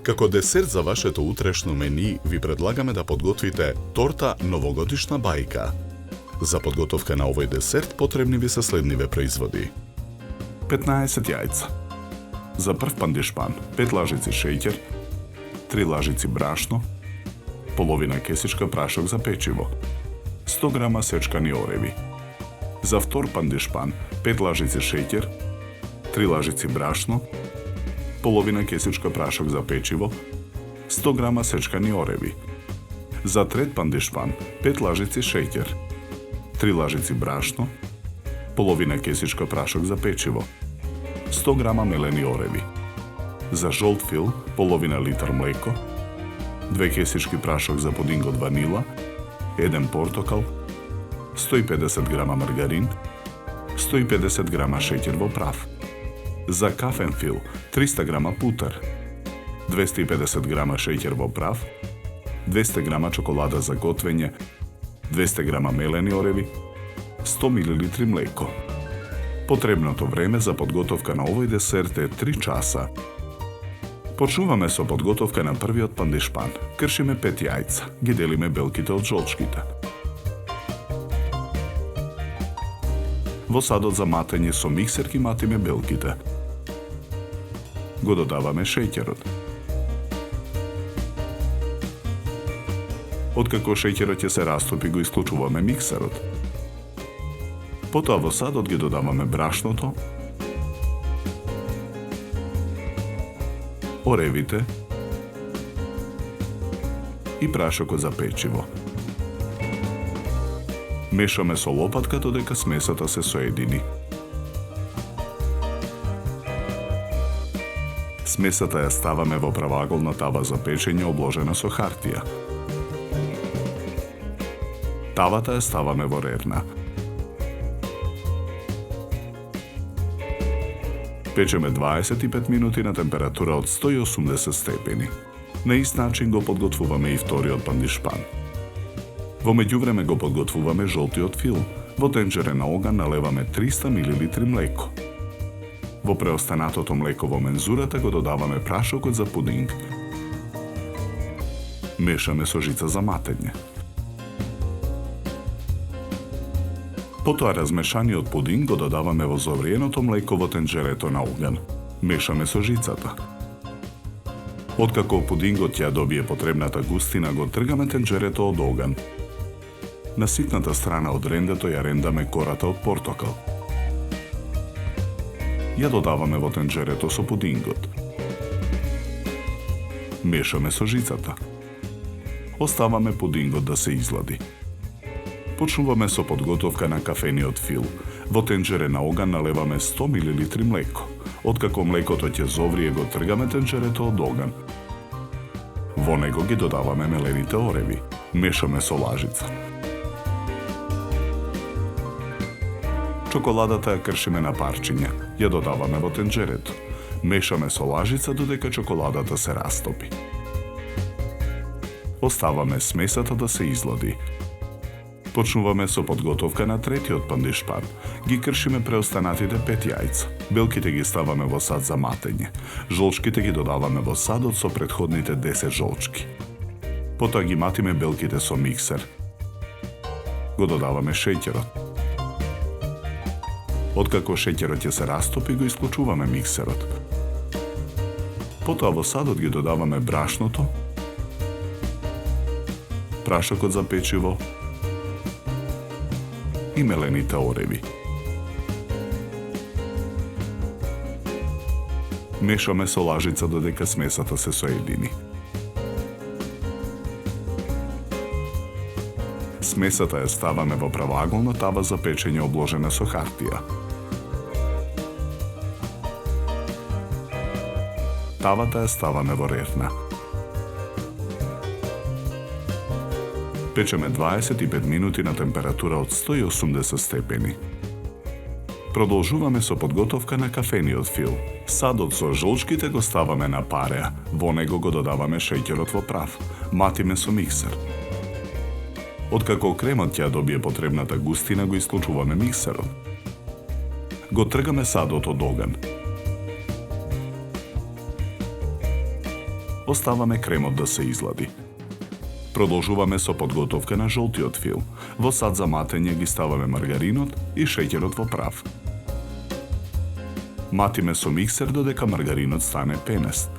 Како десерт за вашето утрешно мени ви предлагаме да подготвите торта новогодишна бајка. За подготовка на овој десерт потребни ви се следниве производи: 15 јајца. За прв пандишпан 5 лажици шеќер, 3 лажици брашно, половина кесичка прашок за печиво, 100 грама сечкани ореви. За втор пандишпан 5 лажици шеќер, 3 лажици брашно, половина кесичка прашок за печиво, 100 грама сечкани ореви. За трет пандишпан 5 лажици шеќер, 3 лажици брашно, половина кесичка прашок за печиво, 100 грама мелени ореви. За жолт фил половина литар млеко, 2 кесички прашок за пудинг од ванила, 1 портокал, 150 грама маргарин, 150 грама шеќер во прав. За кафен фил 300 грама путар, 250 грама шеќер во прав, 200 грама чоколада за готвење, 200 грама мелени ореви, 100 мл млеко. Потребното време за подготовка на овој десерт е 3 часа. Почнуваме со подготовка на првиот пандишпан. Кршиме 5 јајца, ги делиме белките од жолчките. Во садот за матење со миксер ги матиме белките. Го додаваме шеќерот. Откако шеќерот ќе се растопи, го исклучуваме миксерот. Потоа во садот ги додаваме брашното, оревите и прашокот за печиво. Мешаме со лопатка додека смесата се соедини. Смесата ја ставаме во правоаголна тава за печење обложена со хартија. Тавата ја ставаме во рерна. Печеме 25 минути на температура од 180 степени. На ист начин го подготвуваме и вториот пандишпан. Во меѓувреме го подготвуваме жолтиот фил. Во тенџере на оган налеваме 300 мл млеко. Во преостанатото млеко во мензурата го додаваме прашокот за пудинг. Мешаме со жица за матење. Потоа размешаниот пудинг го додаваме во завриеното млеко во тенџерето на оган. Мешаме со жицата. Откако пудингот ја добие потребната густина, го тргаме тенџерето од оган. На ситната страна од рендето ја рендаме кората од портокал. Ја додаваме во тенџерето со пудингот. Мешаме со жицата. Оставаме пудингот да се излади. Почнуваме со подготовка на кафениот фил. Во тенџере на оган налеваме 100 мл млеко. Откако млекото ќе зоврие, го тргаме тенџерето од оган. Во него ги додаваме мелените ореви. Мешаме со лажица. Чоколадата ја кршиме на парчиња. Ја додаваме во тенџерето. Мешаме со лажица додека чоколадата се растопи. Оставаме смесата да се излади. Почнуваме со подготовка на третиот пандишпан. Ги кршиме преостанатите 5 јајца. Белките ги ставаме во сад за матење. Жолчките ги додаваме во садот со претходните 10 жолчки. Потоа ги матиме белките со миксер. Го додаваме шеќерот. Откако шеќерот ќе се растопи, го исклучуваме миксерот. Потоа во садот ги додаваме брашното, прашокот за печиво и мелените ореви. Мешаме со лажица додека смесата се соедини. Смесата ја ставаме во правоаголна тава за печење обложена со хартија. Тавата ја ставаме во рерна. Печеме 25 минути на температура од 180 степени. Продолжуваме со подготовка на кафениот фил. Садот со жолчките го ставаме на пареа. Во него го додаваме шеќерот во прав. Матиме со миксер. Откако кремот ќе добие потребната густина, го исклучуваме миксерот. Го тргаме садот од оган. Оставаме кремот да се излади. Продолжуваме со подготовка на жолтиот фил. Во сад за матење ги ставаме маргаринот и шеќерот во прав. Матиме со миксер додека маргаринот стане пенест.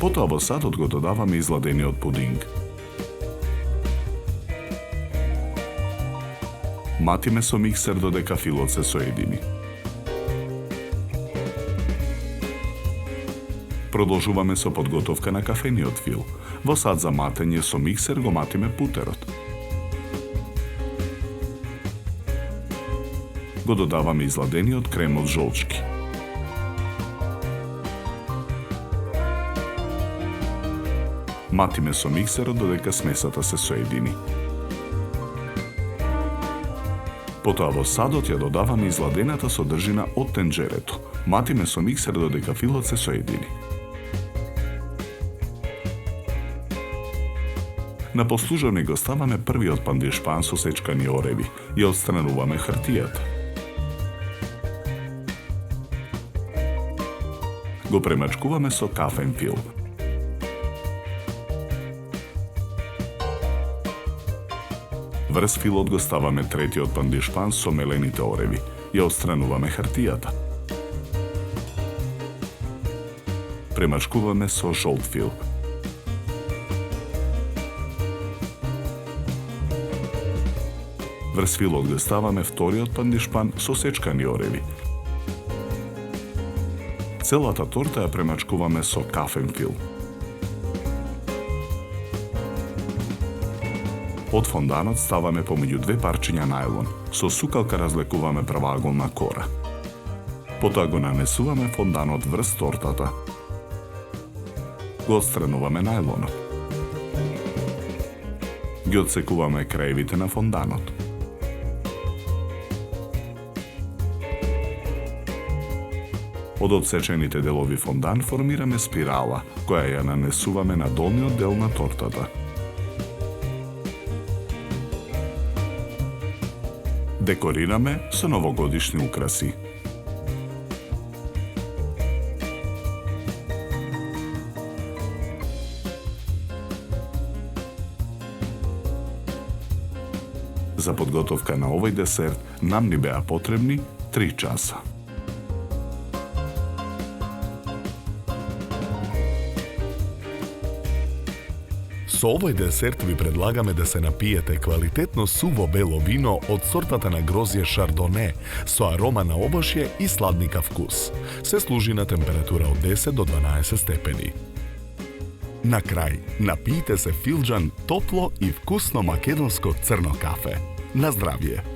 Потоа во садот го додаваме изладениот пудинг. Матиме со миксер додека филот се соедини. Продолжуваме со подготовка на кафениот фил. Во сад за матење со миксер го матиме путерот. Го додаваме изладениот крем од жолчки. Матиме со миксерот додека смесата се соедини. Потоа во садот ја додаваме изладената содржина од тенџерето. Матиме со миксер додека филот се соедини. На послужување го ставаме првиот пандишпан со сечкани ореви и отстрануваме хартијата. Го премачкуваме со кафен фил. Врз филот го ставаме третиот пандишпан со мелените ореви и отстрануваме хартијата. Премачкуваме со жолт фил. Врз филот го ставаме вториот пандишпан со сечкани ореви. Целата торта ја премачкуваме со кафен фил. Од фонданот ставаме помеѓу две парчиња најлон. Со сукалка разлекуваме правоаголна кора. Потоа го нанесуваме фонданот врз тортата. Го отстрануваме најлонот. Ги отсекуваме краевите на фонданот. Од одсечените делови фондан формираме спирала, која ја нанесуваме на долниот дел на тортата. Декорираме со новогодишни украси. За подготовка на овој десерт нам ни беа потребни 3 часа. Со овој десерт ви предлагаме да се напиете квалитетно суво бело вино од сортата на грозје шардоне со арома на овошје и сладникав вкус. Се служи на температура од 10 до 12 степени. На крај, напијте се филџан топло и вкусно македонско црно кафе. На здравје!